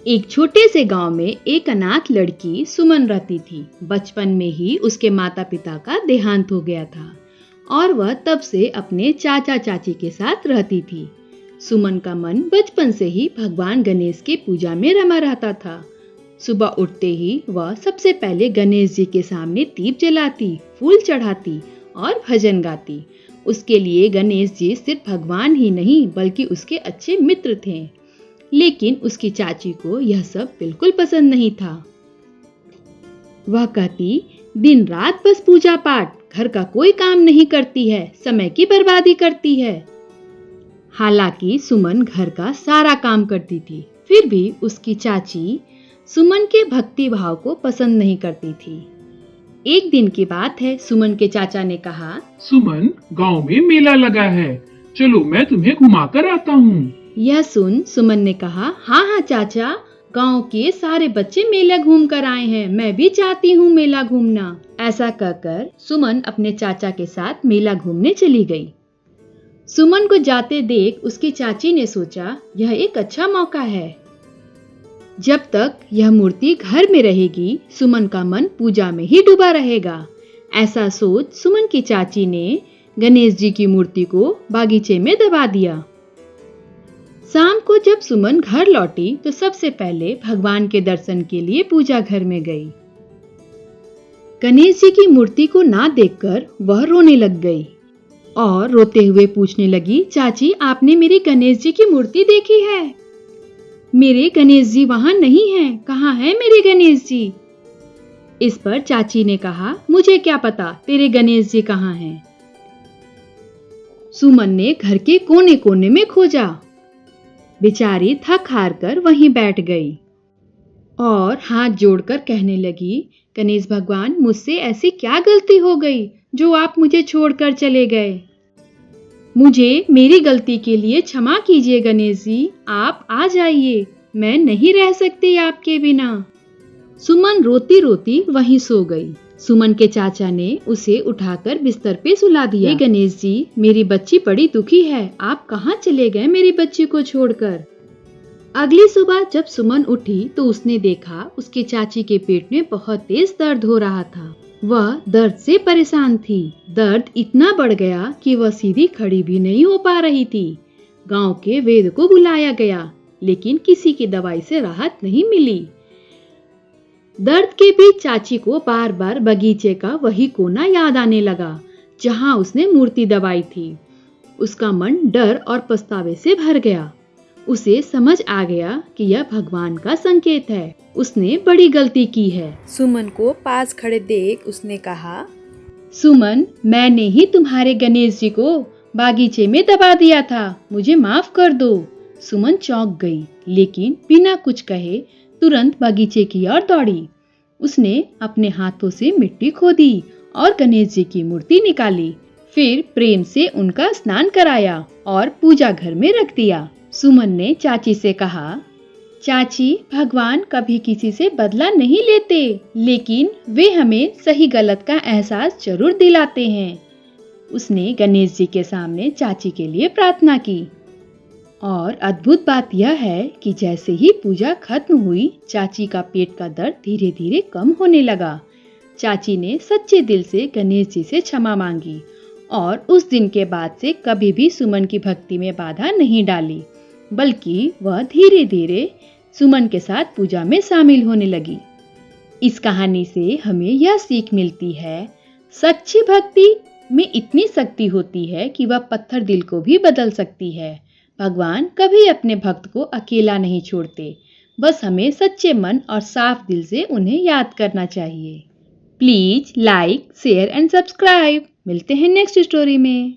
एक छोटे से गांव में एक अनाथ लड़की सुमन रहती थी। बचपन में ही उसके माता पिता का देहांत हो गया था और वह तब से अपने चाचा चाची के साथ रहती थी। सुमन का मन बचपन से ही भगवान गणेश की पूजा में रमा रहता था। सुबह उठते ही वह सबसे पहले गणेश जी के सामने दीप जलाती, फूल चढ़ाती और भजन गाती। उसके लिए गणेश जी सिर्फ भगवान ही नहीं बल्कि उसके अच्छे मित्र थे। लेकिन उसकी चाची को यह सब बिल्कुल पसंद नहीं था। वह कहती, दिन रात बस पूजा पाठ, घर का कोई काम नहीं करती है, समय की बर्बादी करती है। हालांकि सुमन घर का सारा काम करती थी, फिर भी उसकी चाची सुमन के भक्ति भाव को पसंद नहीं करती थी। एक दिन की बात है, सुमन के चाचा ने कहा, सुमन, गांव में मेला लगा है, चलो मैं तुम्हें घुमा कर आता हूँ। यह सुन सुमन ने कहा, हाँ हाँ चाचा, गांव के सारे बच्चे मेला घूम कर आए हैं, मैं भी चाहती हूँ मेला घूमना। ऐसा कहकर सुमन अपने चाचा के साथ मेला घूमने चली गई। सुमन को जाते देख उसकी चाची ने सोचा, यह एक अच्छा मौका है। जब तक यह मूर्ति घर में रहेगी, सुमन का मन पूजा में ही डूबा रहेगा। ऐसा सोच सुमन की चाची ने गणेश जी की मूर्ति को बागीचे में दबा दिया। शाम को जब सुमन घर लौटी तो सबसे पहले भगवान के दर्शन के लिए पूजा घर में गई। गणेश जी की मूर्ति को ना देखकर वह रोने लग गई और रोते हुए पूछने लगी, चाची, आपने मेरी गणेश जी की मूर्ति देखी है? मेरे गणेश जी वहां नहीं हैं, कहाँ है मेरे गणेश जी? इस पर चाची ने कहा, मुझे क्या पता तेरे गणेश जी कहाँ हैं। सुमन ने घर के कोने कोने में खोजा। बेचारी थक हार कर वहीं बैठ गई और हाथ जोड़कर कहने लगी, गणेश भगवान, मुझसे ऐसी क्या गलती हो गई जो आप मुझे छोड़कर चले गए? मुझे मेरी गलती के लिए क्षमा कीजिए गणेश जी, आप आ जाइए, मैं नहीं रह सकती आपके बिना। सुमन रोती रोती वहीं सो गई। सुमन के चाचा ने उसे उठाकर बिस्तर पे सुला दिया। गणेश जी, मेरी बच्ची बड़ी दुखी है, आप कहाँ चले गए मेरी बच्ची को छोड़कर? अगली सुबह जब सुमन उठी तो उसने देखा उसकी चाची के पेट में बहुत तेज दर्द हो रहा था। वह दर्द से परेशान थी। दर्द इतना बढ़ गया कि वह सीधी खड़ी भी नहीं हो पा रही थी। गांव के वैद्य को बुलाया गया, लेकिन किसी की दवाई से राहत नहीं मिली। दर्द के बीच चाची को बार बार बगीचे का वही कोना याद आने लगा जहां उसने मूर्ति दबाई थी। उसका मन डर और पछतावे से भर गया। उसे समझ आ गया कि यह भगवान का संकेत है, उसने बड़ी गलती की है। सुमन को पास खड़े देख उसने कहा, सुमन, मैंने ही तुम्हारे गणेश जी को बागीचे में दबा दिया था, मुझे माफ कर दो। सुमन चौंक गई, लेकिन बिना कुछ कहे तुरंत बगीचे की ओर दौड़ी। उसने अपने हाथों से मिट्टी खोदी और गणेश जी की मूर्ति निकाली। फिर प्रेम से उनका स्नान कराया और पूजा घर में रख दिया। सुमन ने चाची से कहा, चाची, भगवान कभी किसी से बदला नहीं लेते, लेकिन वे हमें सही गलत का एहसास जरूर दिलाते हैं। उसने गणेश जी के सामने चाची के लिए प्रार्थना की और अद्भुत बात यह है कि जैसे ही पूजा खत्म हुई, चाची का पेट का दर्द धीरे धीरे कम होने लगा। चाची ने सच्चे दिल से गणेश जी से क्षमा मांगी और उस दिन के बाद से कभी भी सुमन की भक्ति में बाधा नहीं डाली, बल्कि वह धीरे धीरे सुमन के साथ पूजा में शामिल होने लगी। इस कहानी से हमें यह सीख मिलती है, सच्ची भक्ति में इतनी शक्ति होती है कि वह पत्थर दिल को भी बदल सकती है। भगवान कभी अपने भक्त को अकेला नहीं छोड़ते, बस हमें सच्चे मन और साफ दिल से उन्हें याद करना चाहिए। Please like, share and subscribe. मिलते हैं नेक्स्ट स्टोरी में।